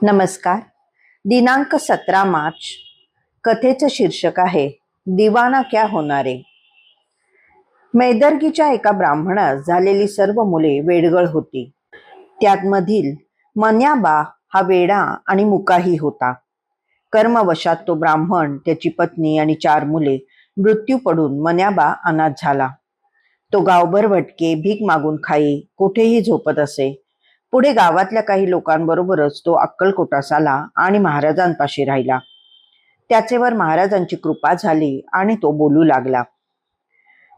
नमस्कार. दिनांक 17 मार्च. कथेचं शीर्षक आहे दिवाना क्या होणारे. मैदर्गीच्या एका ब्राह्मणास झालेली सर्व मुले वेडगळ होती. त्यामधील मन्याबा हा वेडा आणि मुकाही होता. कर्मवशात तो ब्राह्मण, त्याची पत्नी आणि 4 मुले मृत्यू पडून मन्याबा अनाथ झाला. तो गावभर भटके, भीक मागून खाई, कुठेही झोपत असे. पुढे गावातल्या काही लोकांबरोबरच तो अक्कलकोटास आला आणि महाराजांपाशी राहिला. त्याचेवर महाराजांची कृपा झाली आणि तो बोलू लागला.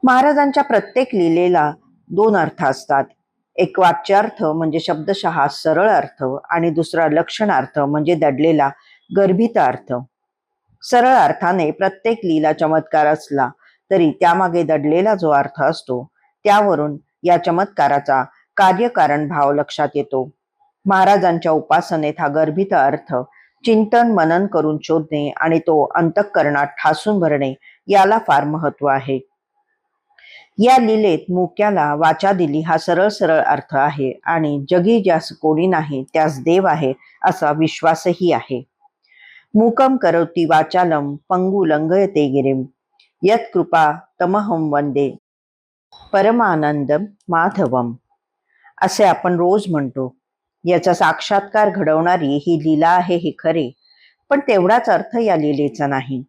महाराजांच्या प्रत्येक लीलेला 2 अर्थ असतात. एक वाच्यार्थ म्हणजे शब्दशः सरळ अर्थ आणि दुसरा लक्षणार्थ म्हणजे दडलेला गर्भित अर्थ. सरळ अर्थाने प्रत्येक लीला चमत्कार असला तरी त्यामागे दडलेला जो अर्थ असतो त्यावरून या चमत्काराचा कार्यकारण भाव लक्षात येतो. महाराजांच्या उपासनेत हा गर्भित अर्थ चिंतन मनन करून शोधणे आणि तो अंतःकरणात ठासून भरणे याला फार महत्व आहे. या लीलेत मुक्याला वाचा दिली हा सरळ सरळ अर्थ आहे आणि जगी ज्यास कोणी नाही त्यास देव आहे असा विश्वासही आहे. मूकम करोति वाचालम पंगु लंघयते गिरिम यत कृपा तमहम वंदे परमानंदम माधवम असे आपण रोज म्हणतो. याचा साक्षात्कार घडवणारी ही लीला आहे हे खरे, पण तेवढाच अर्थ या लीलेचा नाही.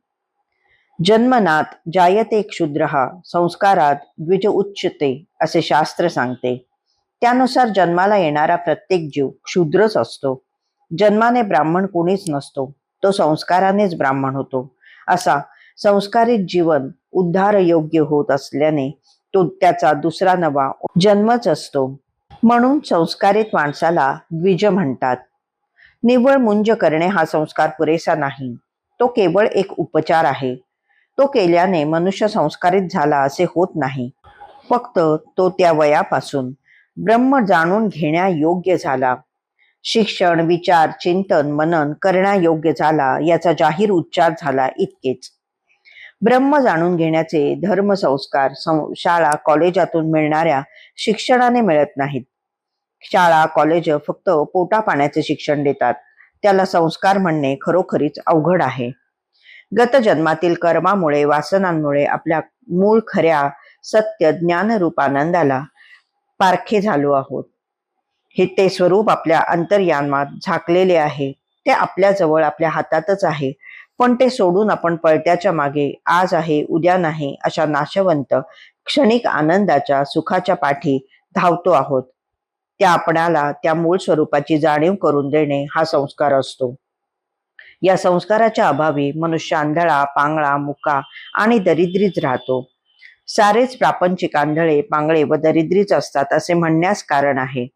जन्मनात जायते क्षुद्रः संस्कारात द्विज उच्यते असे शास्त्र सांगते. त्यानुसार जन्माला येणारा प्रत्येक जीव क्षुद्रच असतो. जन्माने ब्राह्मण कोणीच नसतो, तो संस्कारानेच ब्राह्मण होतो. असा संस्कारित जीवन उद्धार योग्य होत असल्याने तो त्याचा दुसरा नवा जन्मच असतो. म्हणून संस्कारित माणसाला द्विज म्हणतात. निव्वळ मुंज करणे हा संस्कार पुरेसा नाही, तो केवळ एक उपचार आहे. तो केल्याने मनुष्य संस्कारित झाला असे होत नाही. फक्त तो त्या वयापासून ब्रह्म जाणून घेण्यायोग्य झाला, शिक्षण विचार चिंतन मनन करण्यायोग्य झाला, याचा जाहीर उच्चार झाला इतकेच. ब्रह्म जाणून घेण्याचे धर्म संस्कार शाळा कॉलेजातून मिळणाऱ्या शिक्षणाने मिळत नाहीत. शाळा कॉलेज फक्त पोटा पाण्याचे शिक्षण देतात. त्याला संस्कार म्हणणे खरोखरीच अवघड आहे. गत जन्मातील कर्मामुळे वासनांमुळे आपल्या मूळ खऱ्या सत्य ज्ञानरूप आनंदाला पारखे झालो आहोत. हे ते स्वरूप आपल्या अंतर्यामात झाकलेले आहे. ते आपल्या जवळ आपल्या हातातच आहे, पण ते सोडून आपण पळत्याच्या मागे आज आहे उद्या नाही अशा नाशवंत क्षणिक आनंदाच्या सुखाच्या पाठी धावतो आहोत. त्या आपणाला त्या मूळ स्वरूपाची जाणीव करून देणे हा संस्कार असतो. या संस्काराच्या अभावी मनुष्य आंधळा पांगळा मुका आणि दरिद्रीच राहतो. सारेच प्रापंचिक आंधळे पांगळे व दरिद्रीच असतात असे म्हणण्यास कारण आहे.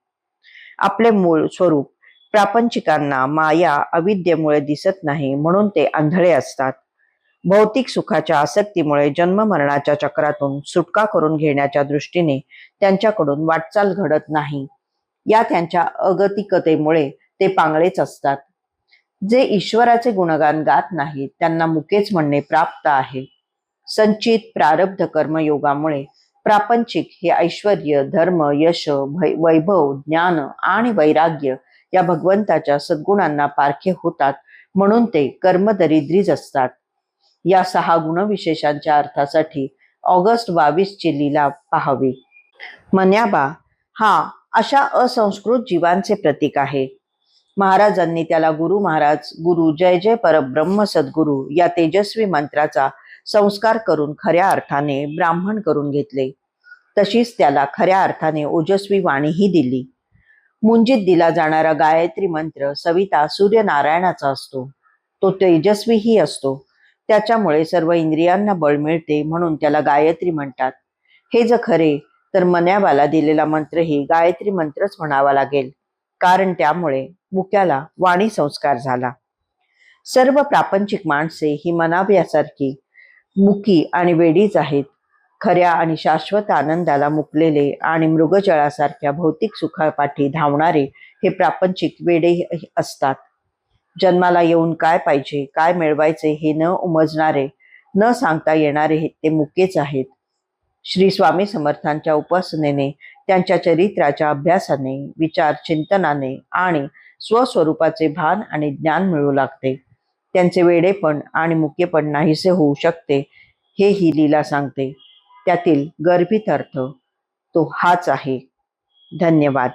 आपले मूळ स्वरूप प्रापंचिकांना माया अविद्येमुळे दिसत नाही, म्हणून ते आंधळे असतात. भौतिक सुखाच्या आसक्तीमुळे जन्म मरणाच्या चक्रातून सुटका करून घेण्याच्या दृष्टीने त्यांच्याकडून वाटचाल घडत नाही. या त्यांच्या अगतिकतेमुळे ते पांगळेच असतात. जे ईश्वराचे गुणगान गात नाहीत त्यांना मुकेच म्हणणे प्राप्त आहे. संचित प्रारब्ध कर्मयोगामुळे प्रापंचिक हे ऐश्वर्य धर्म यश वैभव ज्ञान आणि वैराग्य या भगवंताच्या सद्गुणांना पारखे होतात, म्हणून ते कर्मदरिद्रीच असतात. या 6 गुणविशेषांच्या अर्थासाठी ऑगस्ट 22 ची लीला पाहावी. मन्याबा हा अशा असंस्कृत जीवांचे प्रतीक आहे. महाराजांनी त्याला गुरु महाराज गुरु जय जय परब्रह्म सद्गुरु या तेजस्वी मंत्राचा संस्कार करून खऱ्या अर्थाने ब्राह्मण करून घेतले. तशीच त्याला खऱ्या अर्थाने ओजस्वी वाणीही दिली. मुंजीत दिला जाणारा गायत्री मंत्र सविता सूर्यनारायणाचा असतो. तो तेजस्वीही असतो. त्याच्यामुळे सर्व इंद्रियांना बळ मिळते, म्हणून त्याला गायत्री म्हणतात. हे जर खरे तर मन्याबाला दिलेला मंत्रही गायत्री मंत्रच म्हणावा लागेल, कारण त्यामुळे मुक्याला वाणी संस्कार झाला. सर्व प्रापंचिक माणसे ही मनाब्यासारखी मुकी आणि वेडीच आहेत. खऱ्या आणि शाश्वत आनंदाला मुकलेले आणि मृगजळासारख्या भौतिक सुखापाठी धावणारे हे प्रापंचिक वेडे असतात. जन्माला येऊन काय पाहिजे काय मिळवायचे हे न उमजणारे न सांगता येणारे ते मुकेच आहेत. श्री स्वामी समर्थांच्या उपासनेने त्यांच्या चरित्राच्या अभ्यासाने विचार चिंतनाने आणि स्वस्वरूपाचे भान आणि ज्ञान मिळू लागते. त्यांचे वेडेपण आणि मुकेपण नाहीसे होऊ शकते, हे ही लीला सांगते. त्यातील गर्भित अर्थ तो हाच आहे. धन्यवाद.